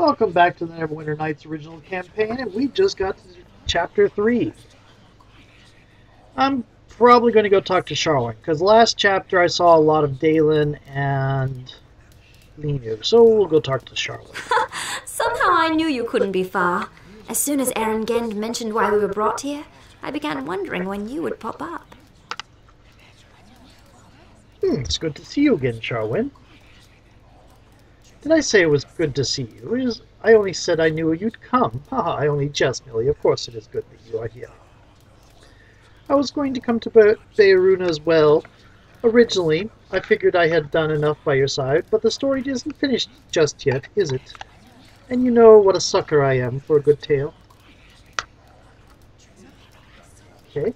Welcome back to the Neverwinter Nights original campaign, and we just got to Chapter 3. I'm probably going to go talk to Charlotte, because last chapter I saw a lot of Dalen and Lenu, so we'll go talk to Charlotte. Somehow I knew you couldn't be far. As soon as Aaron Gend mentioned why we were brought here, I began wondering when you would pop up. It's good to see you again, Charwin. Did I say it was good to see you? I only said I knew you'd come. Haha, I only jest, Millie. Of course it is good that you are here. I was going to come to Beiruna as well. Originally, I figured I had done enough by your side, but the story isn't finished just yet, is it? And you know what a sucker I am for a good tale. Okay.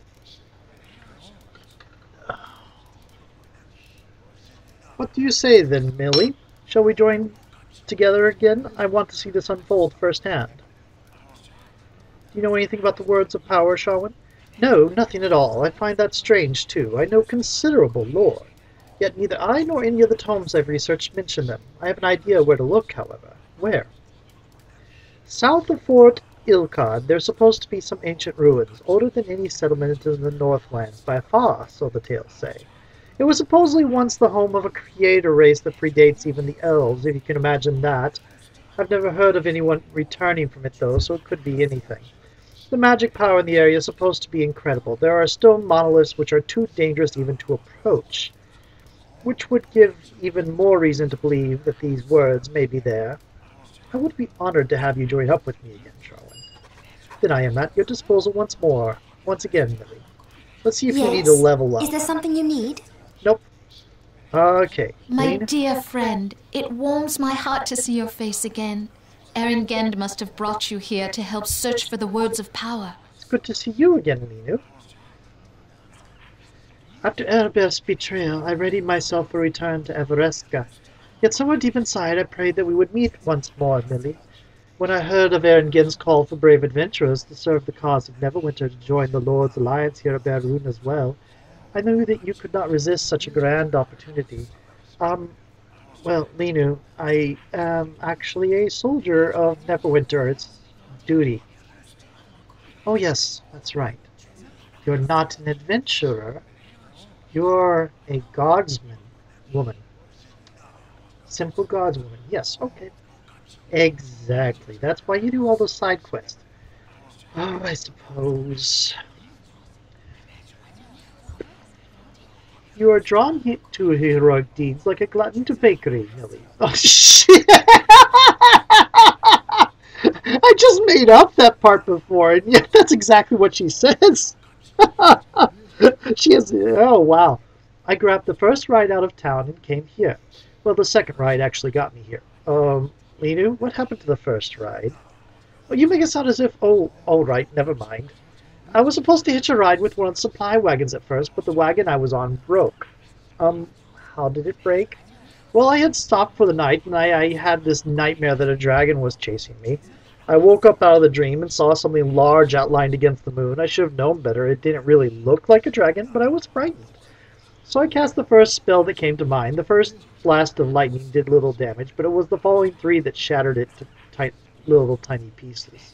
What do you say then, Millie? Shall we join together again? I want to see this unfold firsthand. Do you know anything about the words of power, Shawin? No, nothing at all. I find that strange, too. I know considerable lore. Yet neither I nor any of the tomes I've researched mention them. I have an idea where to look, however. Where? South of Fort Ilkad, there's supposed to be some ancient ruins, older than any settlement in the Northlands, by far, so the tales say. It was supposedly once the home of a creator race that predates even the elves, if you can imagine that. I've never heard of anyone returning from it, though, so it could be anything. The magic power in the area is supposed to be incredible. There are stone monoliths which are too dangerous even to approach, which would give even more reason to believe that these words may be there. I would be honored to have you join up with me again, Charlotte. Then I am at your disposal once again, Millie. Let's see if you need to level up. Is there something you need? Nope. Okay. My Lena? dear friend, it warms my heart to see your face again. Aaron Gend must have brought you here to help search for the words of power. It's good to see you again, Lenu. After Erebeth's betrayal, I readied myself for return to Everesca. Yet somewhere deep inside, I prayed that we would meet once more, Millie. When I heard of Aaron Gend's call for brave adventurers to serve the cause of Neverwinter to join the Lord's Alliance here at Beirun as well, I knew that you could not resist such a grand opportunity. Well, Lenu, I am actually a soldier of Neverwinter. It's duty. Oh yes, that's right. You're not an adventurer. You're a guardsman woman. Simple guardswoman. Yes, okay. Exactly. That's why you do all those side quests. Oh, I suppose. You are drawn to heroic deeds like a glutton to bakery, Millie. Oh, shit! I just made up that part before, and yet that's exactly what she says. She is... Oh, wow. I grabbed the first ride out of town and came here. Well, the second ride actually got me here. Lenu, what happened to the first ride? Well, you make it sound as if... Oh, all right, never mind. I was supposed to hitch a ride with one of the supply wagons at first, but the wagon I was on broke. How did it break? Well, I had stopped for the night, and I had this nightmare that a dragon was chasing me. I woke up out of the dream and saw something large outlined against the moon. I should have known better. It didn't really look like a dragon, but I was frightened. So I cast the first spell that came to mind. The first blast of lightning did little damage, but it was the following three that shattered it to little tiny pieces.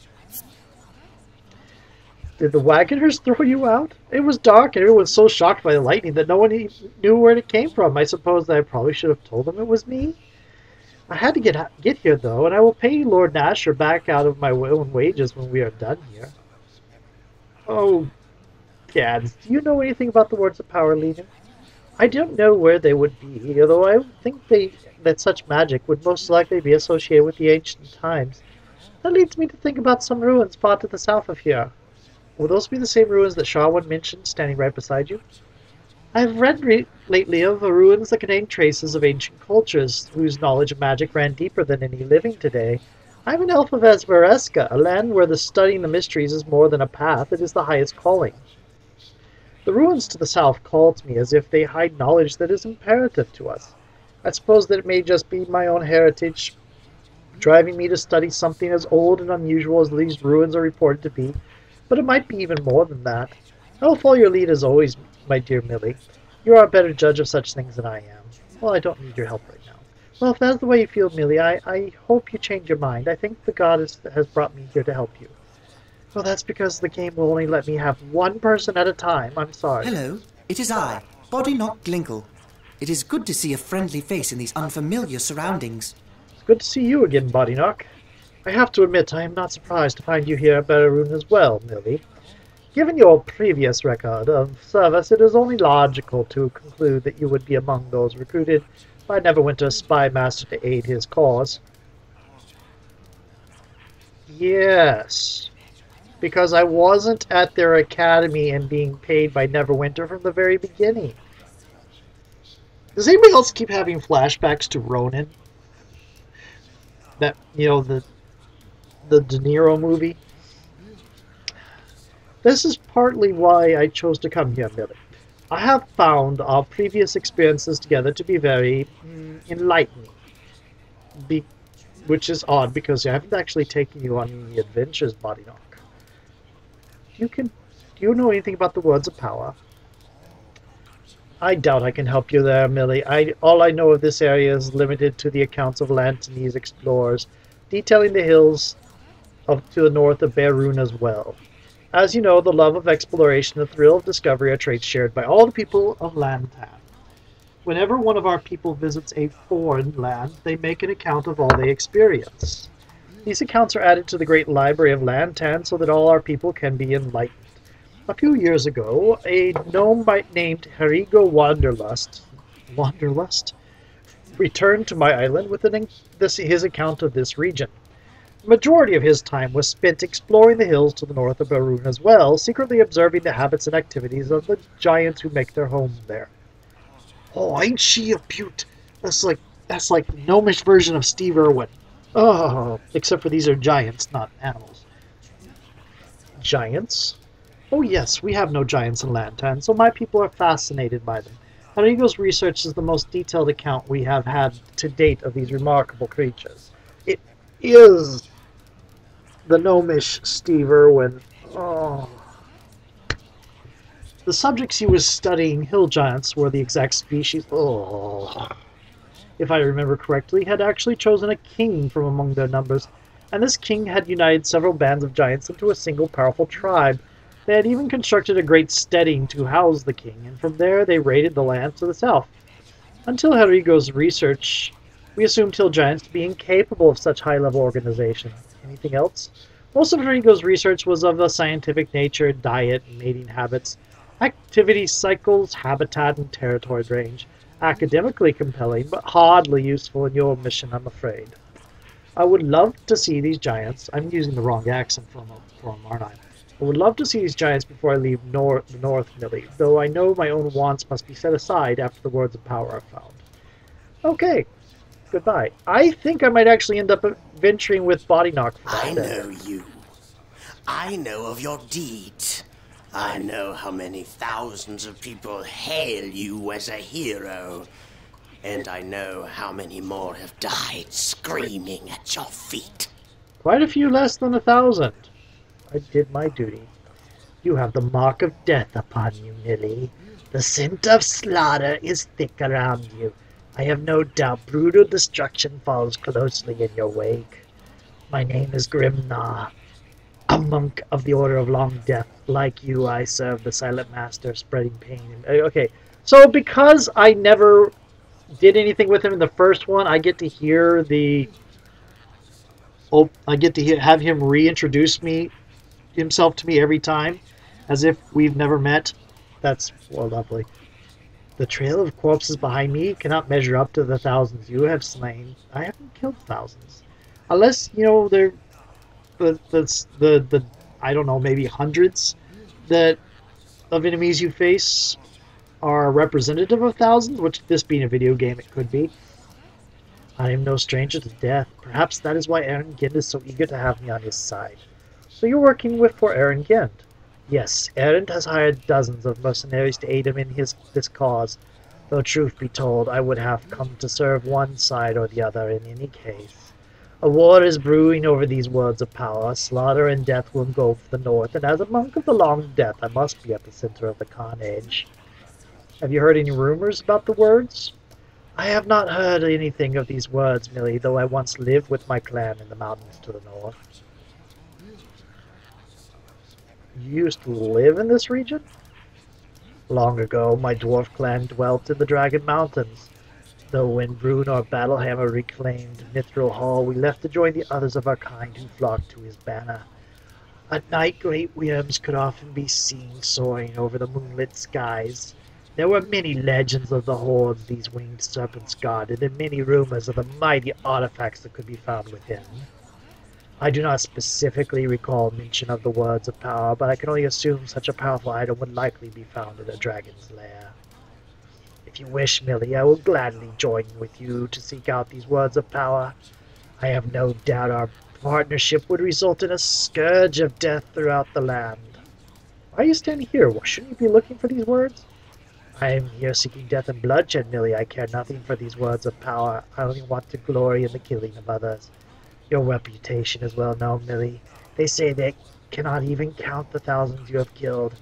Did the wagoners throw you out? It was dark and everyone was so shocked by the lightning that no one knew where it came from. I suppose that I probably should have told them it was me. I had to get here, though, and I will pay Lord Nasher back out of my own wages when we are done here. Oh, gads, do you know anything about the words of power, Lenu? I don't know where they would be, although I think that such magic would most likely be associated with the ancient times. That leads me to think about some ruins far to the south of here. Will those be the same ruins that Shawin mentioned, standing right beside you? I have read lately of the ruins that contain traces of ancient cultures, whose knowledge of magic ran deeper than any living today. I am an elf of Esvereska, a land where studying the mysteries is more than a path, it is the highest calling. The ruins to the south call to me as if they hide knowledge that is imperative to us. I suppose that it may just be my own heritage, driving me to study something as old and unusual as these ruins are reported to be, but it might be even more than that. I will follow your lead as always, my dear Millie. You are a better judge of such things than I am. Well, I don't need your help right now. Well, if that's the way you feel, Millie, I hope you change your mind. I think the goddess has brought me here to help you. Well, that's because the game will only let me have one person at a time. I'm sorry. Hello, it is I, Bodyknock Glinkle. It is good to see a friendly face in these unfamiliar surroundings. It's good to see you again, Bodyknock. I have to admit, I am not surprised to find you here at Berrun as well, Millie. Given your previous record of service, it is only logical to conclude that you would be among those recruited by Neverwinter's spy master to aid his cause. Yes, because I wasn't at their academy and being paid by Neverwinter from the very beginning. Does anybody else keep having flashbacks to Ronin? That, you know, the De Niro movie? This is partly why I chose to come here, Millie. I have found our previous experiences together to be very enlightening. Which is odd, because I haven't actually taken you on any adventures, Bodyknock. Do you know anything about the words of power? I doubt I can help you there, Millie. All I know of this area is limited to the accounts of Lantanese explorers, detailing the hills to the north of Berrun as well. As you know, the love of exploration and the thrill of discovery are traits shared by all the people of Lantan. Whenever one of our people visits a foreign land, they make an account of all they experience. These accounts are added to the great library of Lantan so that all our people can be enlightened. A few years ago, a gnome named Harigo Wanderlust returned to my island with his account of this region. The majority of his time was spent exploring the hills to the north of Berrun as well, secretly observing the habits and activities of the giants who make their homes there. Oh, ain't she a beaut? That's like the gnomish version of Steve Irwin. Oh, except for these are giants, not animals. Giants? Oh yes, we have no giants in Lantan, so my people are fascinated by them. Harigo's research is the most detailed account we have had to date of these remarkable creatures. It is the gnomish Steve Irwin. Oh. The subjects he was studying, hill giants, were the exact species. Oh. If I remember correctly, had actually chosen a king from among their numbers, and this king had united several bands of giants into a single powerful tribe. They had even constructed a great steading to house the king, and from there they raided the lands to the south. Until Harigo's research, we assumed hill giants to be incapable of such high-level organization. Anything else? Most of Harigo's research was of a scientific nature: diet, mating habits, activity cycles, habitat, and territory range. Academically compelling, but hardly useful in your mission, I'm afraid. I would love to see these giants. I'm using the wrong accent for them, aren't I? I would love to see these giants before I leave the north, Millie, though I know my own wants must be set aside after the words of power are found. Okay, goodbye. I think I might actually end up venturing with Bodyknock for that I day. know you. I know of your deeds. I know how many thousands of people hail you as a hero. And I know how many more have died screaming at your feet. Quite a few less than 1,000. I did my duty. You have the mark of death upon you, Millie. The scent of slaughter is thick around you. I have no doubt brutal destruction follows closely in your wake. My name is Grimnar, a monk of the Order of Long Death. Like you, I serve the Silent Master, spreading pain. Okay, so because I never did anything with him in the first one, I get to hear have him reintroduce himself to me every time, as if we've never met. That's lovely. The trail of corpses behind me cannot measure up to the thousands you have slain. I haven't killed thousands, unless they're the I don't know, maybe hundreds of enemies you face are representative of thousands, which, this being a video game, it could be. I am no stranger to death. Perhaps that is why Aaron Gend is so eager to have me on his side. So you're working for Aaron Gend? Yes, Aaron has hired dozens of mercenaries to aid him in this cause. Though truth be told, I would have come to serve one side or the other in any case. A war is brewing over these words of power. Slaughter and death will engulf the north, and as a monk of the Long Death, I must be at the center of the carnage. Have you heard any rumors about the words? I have not heard anything of these words, Millie, though I once lived with my clan in the mountains to the north. You used to live in this region? Long ago, my dwarf clan dwelt in the Dragon Mountains. Though when Brune or Battlehammer reclaimed Mithril Hall, we left to join the others of our kind who flocked to his banner. At night, great worms could often be seen soaring over the moonlit skies. There were many legends of the hordes these winged serpents guarded, and many rumors of the mighty artifacts that could be found within. I do not specifically recall mention of the words of power, but I can only assume such a powerful item would likely be found in a dragon's lair. If you wish, Millie, I will gladly join with you to seek out these words of power. I have no doubt our partnership would result in a scourge of death throughout the land. Why are you standing here? Well, shouldn't you be looking for these words? I am here seeking death and bloodshed, Millie. I care nothing for these words of power. I only want to glory in the killing of others. Your reputation is well known, Millie. They say they cannot even count the thousands you have killed.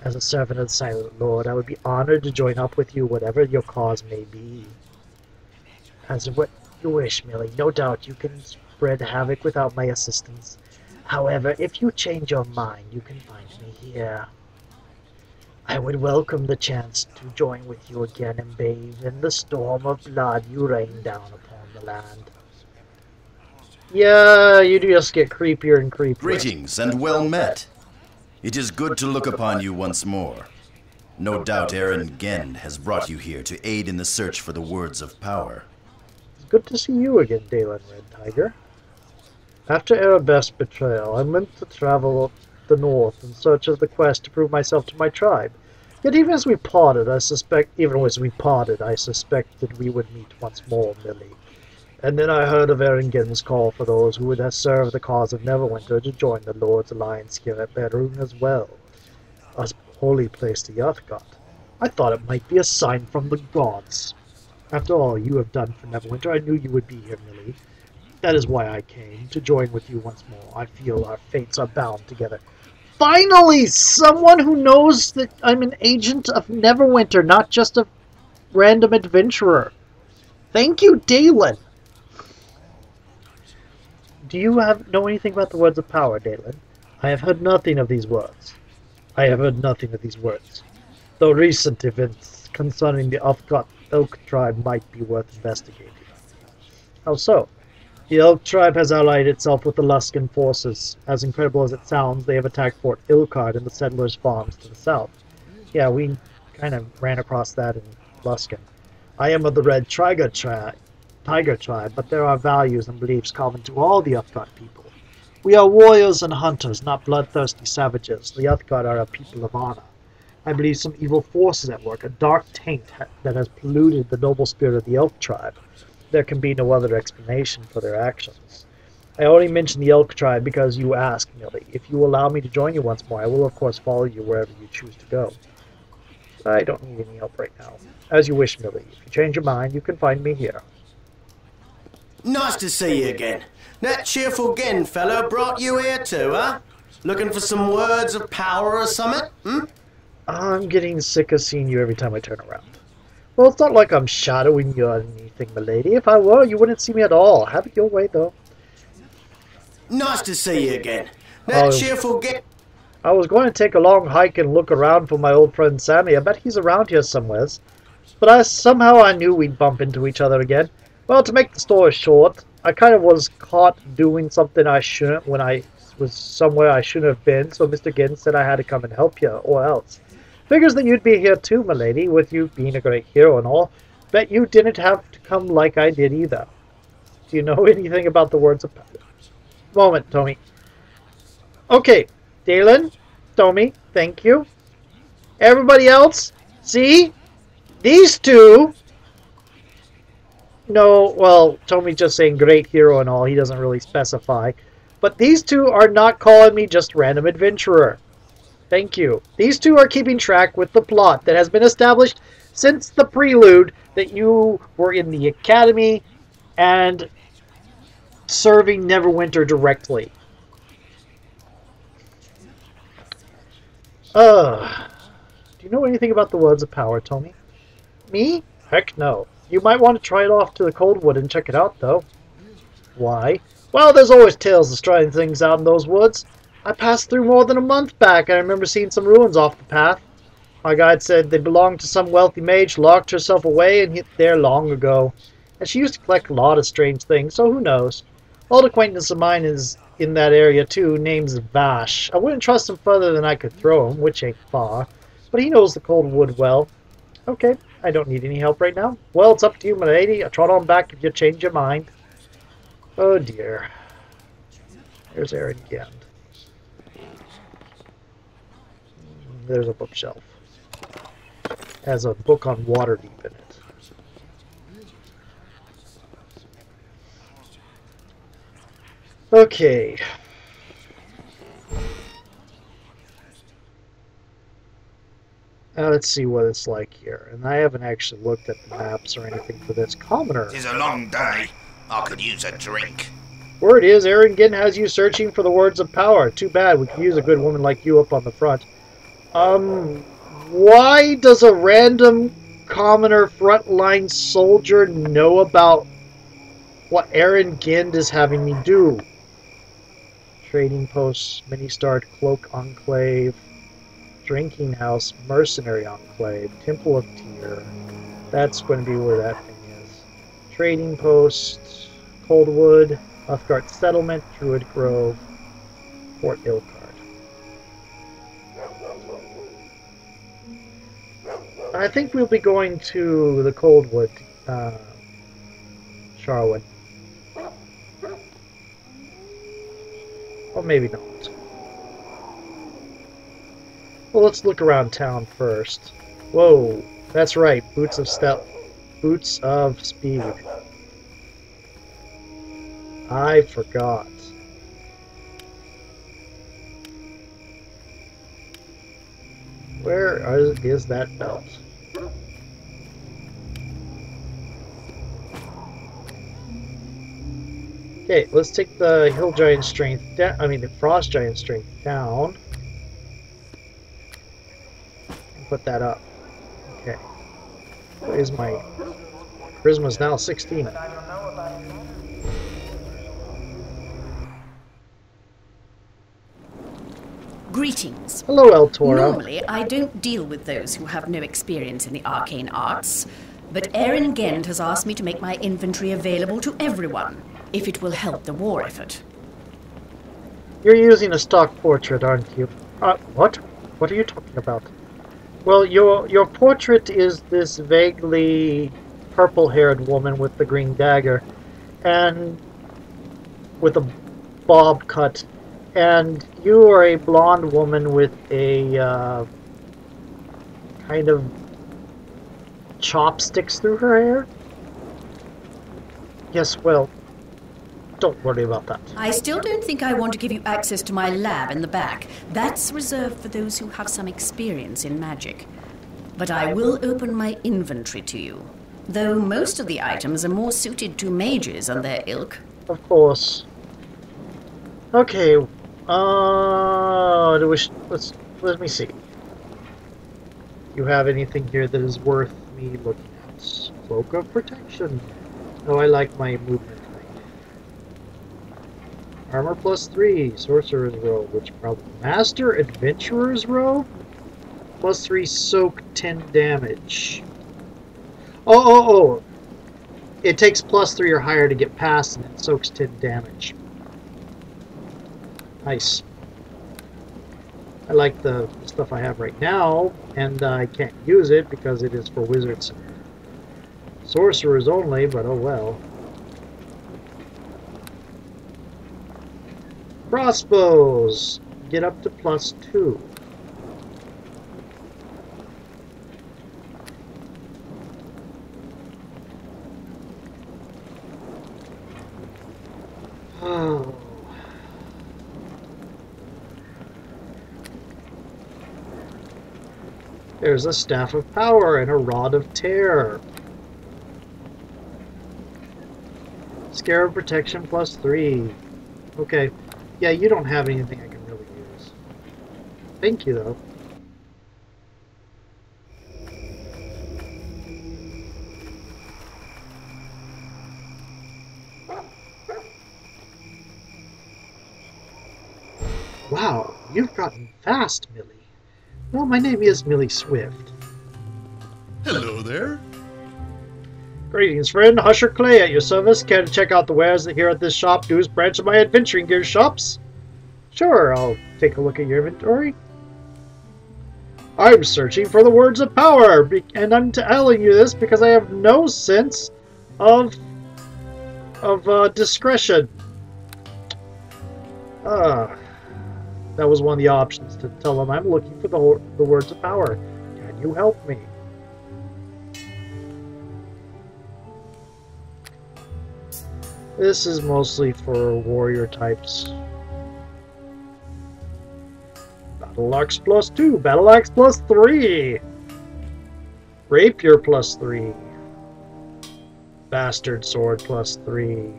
As a servant of the Silent Lord, I would be honored to join up with you, whatever your cause may be. As what you wish, Millie. No doubt you can spread havoc without my assistance. However, if you change your mind, you can find me here. I would welcome the chance to join with you again and bathe in the storm of blood you rain down upon the land. Yeah, you just get creepier and creepier. Greetings and well met. It is good to look upon you once more. No doubt Aaron Gend has brought you here to aid in the search for the words of power. It's good to see you again, Dalen Red Tiger. After Erebeth's betrayal, I meant to travel the north in search of the quest to prove myself to my tribe. Yet even as we parted, I suspected we would meet once more, Millie. And then I heard of Erengen's call for those who would have served the cause of Neverwinter to join the Lord's Alliance here at Berun as well. A holy place to Yathgot. I thought it might be a sign from the gods. After all you have done for Neverwinter, I knew you would be here, Millie. That is why I came, to join with you once more. I feel our fates are bound together. Finally! Someone who knows that I'm an agent of Neverwinter, not just a random adventurer. Thank you, Dalen! Do you know anything about the words of power, Dalen? I have heard nothing of these words. I have heard nothing of these words. Though recent events concerning the Uthgot Elk tribe might be worth investigating. How so? The Elk tribe has allied itself with the Luskan forces. As incredible as it sounds, they have attacked Fort Ilkard and the settlers' farms to the south. Yeah, we kind of ran across that in Luskan. I am of the Red Tiger tribe, but there are values and beliefs common to all the Uthgot people. We are warriors and hunters, not bloodthirsty savages. The Uthgot are a people of honor. I believe some evil forces at work, a dark taint that has polluted the noble spirit of the Elk tribe. There can be no other explanation for their actions. I only mention the Elk tribe because you asked, Millie. If you allow me to join you once more, I will of course follow you wherever you choose to go. I don't need any help right now. As you wish, Millie. If you change your mind, you can find me here. Nice to see you again. That cheerful Gen fellow brought you here too, huh? Looking for some words of power or something, I'm getting sick of seeing you every time I turn around. Well, it's not like I'm shadowing you or anything, milady. If I were, you wouldn't see me at all. Have it your way, though. Nice to see you again. That cheerful Gen... I was going to take a long hike and look around for my old friend Sammy. I bet he's around here somewheres. But somehow I knew we'd bump into each other again. Well, to make the story short, I kind of was caught doing something I shouldn't when I was somewhere I shouldn't have been, so Mr. Ginn said I had to come and help you, or else. Figures that you'd be here too, milady, with you being a great hero and all. Bet you didn't have to come like I did either. Do you know anything about the words of power? Moment, Tommy. Okay, Dalen, Tommy, thank you. Everybody else, see? These two... No, well, Tommy just saying great hero and all. He doesn't really specify. But these two are not calling me just random adventurer. Thank you. These two are keeping track with the plot that has been established since the prelude that you were in the academy and serving Neverwinter directly. Do you know anything about the words of power, Tommy? Me? Heck no. You might want to try it off to the Coldwood and check it out, though. Why? Well, there's always tales of trying things out in those woods. I passed through more than a month back, and I remember seeing some ruins off the path. My guide said they belonged to some wealthy mage, locked herself away, and hid there long ago. And she used to collect a lot of strange things, so who knows? Old acquaintance of mine is in that area too, name's Vash. I wouldn't trust him further than I could throw him, which ain't far. But he knows the Coldwood well. Okay, I don't need any help right now. Well, it's up to you, my lady. I'll trot on back if you change your mind. Oh dear. There's Aaron again. There's a bookshelf. Has a book on Waterdeep in it. Okay. Let's see what it's like here. And I haven't actually looked at the maps or anything for this. Commoner. It's a long day. I could use a drink. Word is, Erringen has you searching for the words of power. Too bad, we could use a good woman like you up on the front. Why does a random commoner frontline soldier know about what Erringen is having me do? Trading posts, mini-starred cloak enclave, drinking house, mercenary enclave, temple of Tyr. That's going to be where that thing is. Trading post, Coldwood, Uthgard settlement, Druid Grove, Fort Ilkard. I think we'll be going to the Coldwood, Charwood. Or maybe not. Well, let's look around town first. Whoa, that's right, boots of speed. I forgot. Where is that belt? Okay, let's take the hill giant strength down. I mean, the frost giant strength down. And put that up. Okay. Where's my charisma's now 16. Greetings. Hello, Eltora. Normally, I don't deal with those who have no experience in the arcane arts, but Aaron Gend has asked me to make my inventory available to everyone, if it will help the war effort. You're using a stock portrait, aren't you? What? What are you talking about? Well, your portrait is this vaguely purple-haired woman with the green dagger, and with a bob cut. And you are a blonde woman with a kind of chopsticks through her hair? Yes, well, don't worry about that. I still don't think I want to give you access to my lab in the back. That's reserved for those who have some experience in magic. But I will open my inventory to you, though most of the items are more suited to mages and their ilk. Of course. Okay. Let me see. You have anything here that is worth me looking at? Cloak of Protection. Oh, I like my movement height. Armor +3, Sorcerer's Robe, which probably Master Adventurer's Robe? +3 soak 10 damage. Oh! It takes +3 or higher to get past, and it soaks 10 damage. Nice. I like the stuff I have right now, and I can't use it because it is for wizards and sorcerers only, but oh well. Crossbows! Get up to +2. Oh. There's a Staff of Power and a Rod of Terror. Scarab Protection +3. Okay. Yeah, you don't have anything I can really use. Thank you, though. Wow, you've gotten fast, Millie. Well, my name is Millie Swift. Hello there. Greetings, friend. Husher Clay at your service. Care to check out the wares that here at this shop, newest branch of my adventuring gear shops? Sure, I'll take a look at your inventory. I'm searching for the words of power, and I'm telling you this because I have no sense of discretion. That was one of the options, to tell them I'm looking for the words of power. Can you help me? This is mostly for warrior types. Battle axe +2, battle axe +3, rapier +3, bastard sword +3,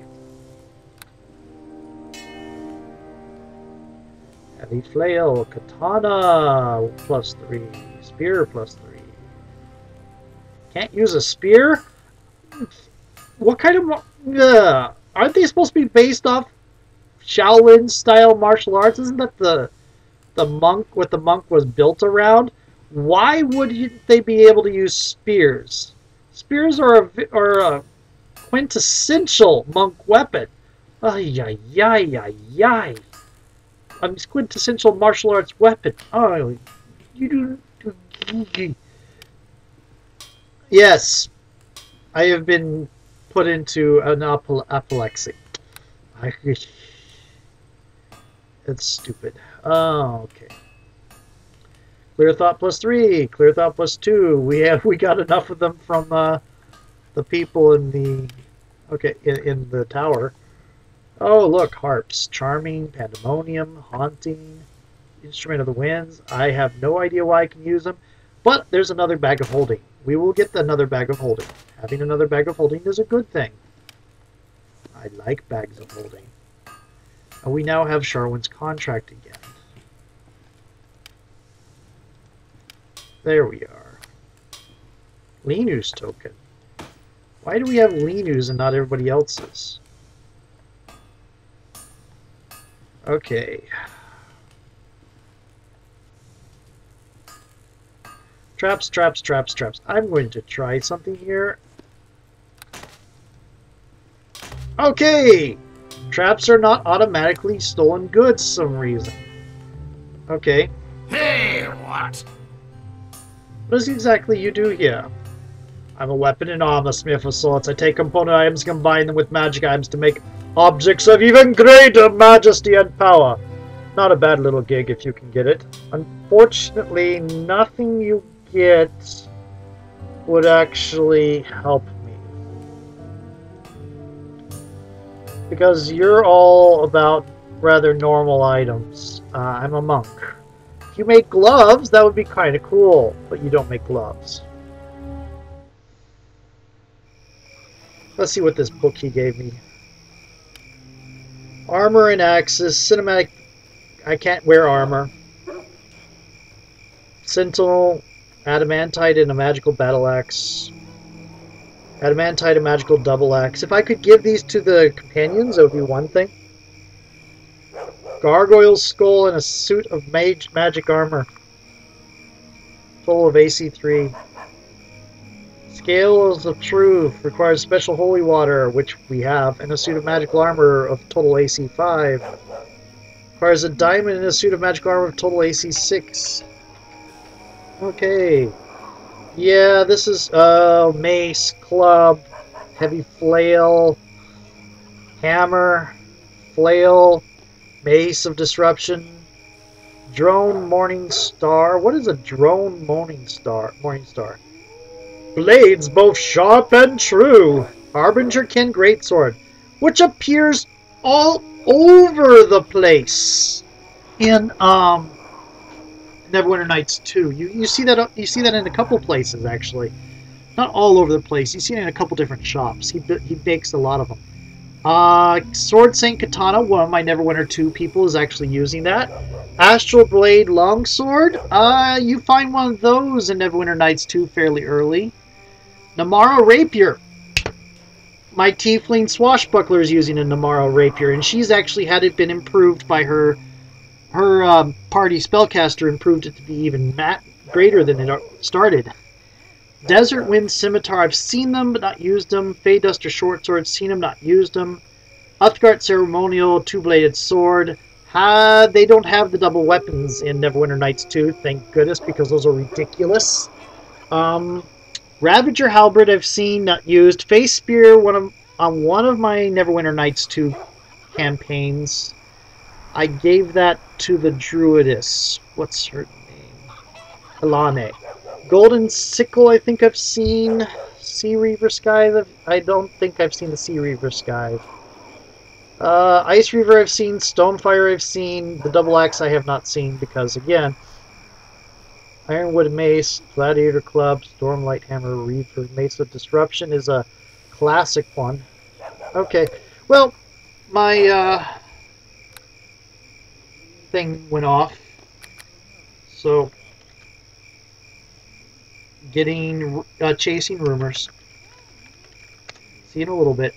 heavy flail, katana +3, spear +3. Can't use a spear? What kind of... aren't they supposed to be based off Shaolin style martial arts? Isn't that the monk, what the monk was built around? Why would they be able to use spears? Spears are a quintessential monk weapon. Ay, ay, ay, ay, ay. A quintessential martial arts weapon. Oh, you do. Yes, I have been put into an apoplexy. It's stupid. Oh, okay. Clear thought +3, clear thought +2. We got enough of them from the people in the in the tower. Oh, look, harps, charming, pandemonium, haunting, instrument of the winds. I have no idea why I can use them, but there's another bag of holding. We will get another bag of holding. Having another bag of holding is a good thing. I like bags of holding. And we now have Sharwin's contract again. There we are. Linus token. Why do we have Linus and not everybody else's? Okay. Traps, traps, traps, traps. I'm going to try something here. Okay! Traps are not automatically stolen goods for some reason. Okay. Hey, what? What is exactly you do here? I'm a weapon and armor smith of sorts. I take component items, combine them with magic items to make objects of even greater majesty and power. Not a bad little gig if you can get it. Unfortunately, nothing you get would actually help me. Because you're all about rather normal items. I'm a monk. If you make gloves, that would be kind of cool, but you don't make gloves. Let's see what this book he gave me. Armor and axes, cinematic. I can't wear armor. Sentinel, adamantite, and a magical battle axe. Adamantite, a magical double axe. If I could give these to the companions, that would be one thing. Gargoyle's skull and a suit of magic armor. Full of AC 3. Scales of Truth requires special holy water, which we have, and a suit of magical armor of total AC 5. Requires a diamond and a suit of magical armor of total AC 6. Okay. Yeah, this is mace, club, heavy flail, hammer, flail, mace of disruption, drone morning star. What is a drone morning star? Blades both sharp and true. Harbinger Kin Greatsword, which appears all over the place in Neverwinter Nights 2. You see that in a couple places actually. Not all over the place. You see it in a couple different shops. He makes a lot of them. Sword Saint Katana, one of my Neverwinter 2 people is actually using that. Astral Blade Longsword, you find one of those in Neverwinter Nights 2 fairly early. Namara Rapier. My Tiefling Swashbuckler is using a Namara Rapier, and she's actually had it been improved by her her party spellcaster improved it to be even greater than it started. Desert Wind Scimitar, I've seen them but not used them. Fey Duster Short Sword, seen them, not used them. Uthgard Ceremonial Two-Bladed Sword. They don't have the double weapons in Neverwinter Nights 2, thank goodness, because those are ridiculous. Ravager Halberd I've seen, not used. Face Spear on one of my Neverwinter Nights 2 campaigns. I gave that to the Druidess. What's her name? Ilane. Golden Sickle I think I've seen. Sea Reaver Scythe. I don't think I've seen the Sea Reaver Scythe. Ice Reaver I've seen. Stonefire I've seen. The Double Axe I have not seen because, again, Ironwood Mace, Gladiator Club, Stormlight Hammer, Reaver, Mace of Disruption is a classic one. Okay, well, my thing went off, so chasing rumors. See you in a little bit.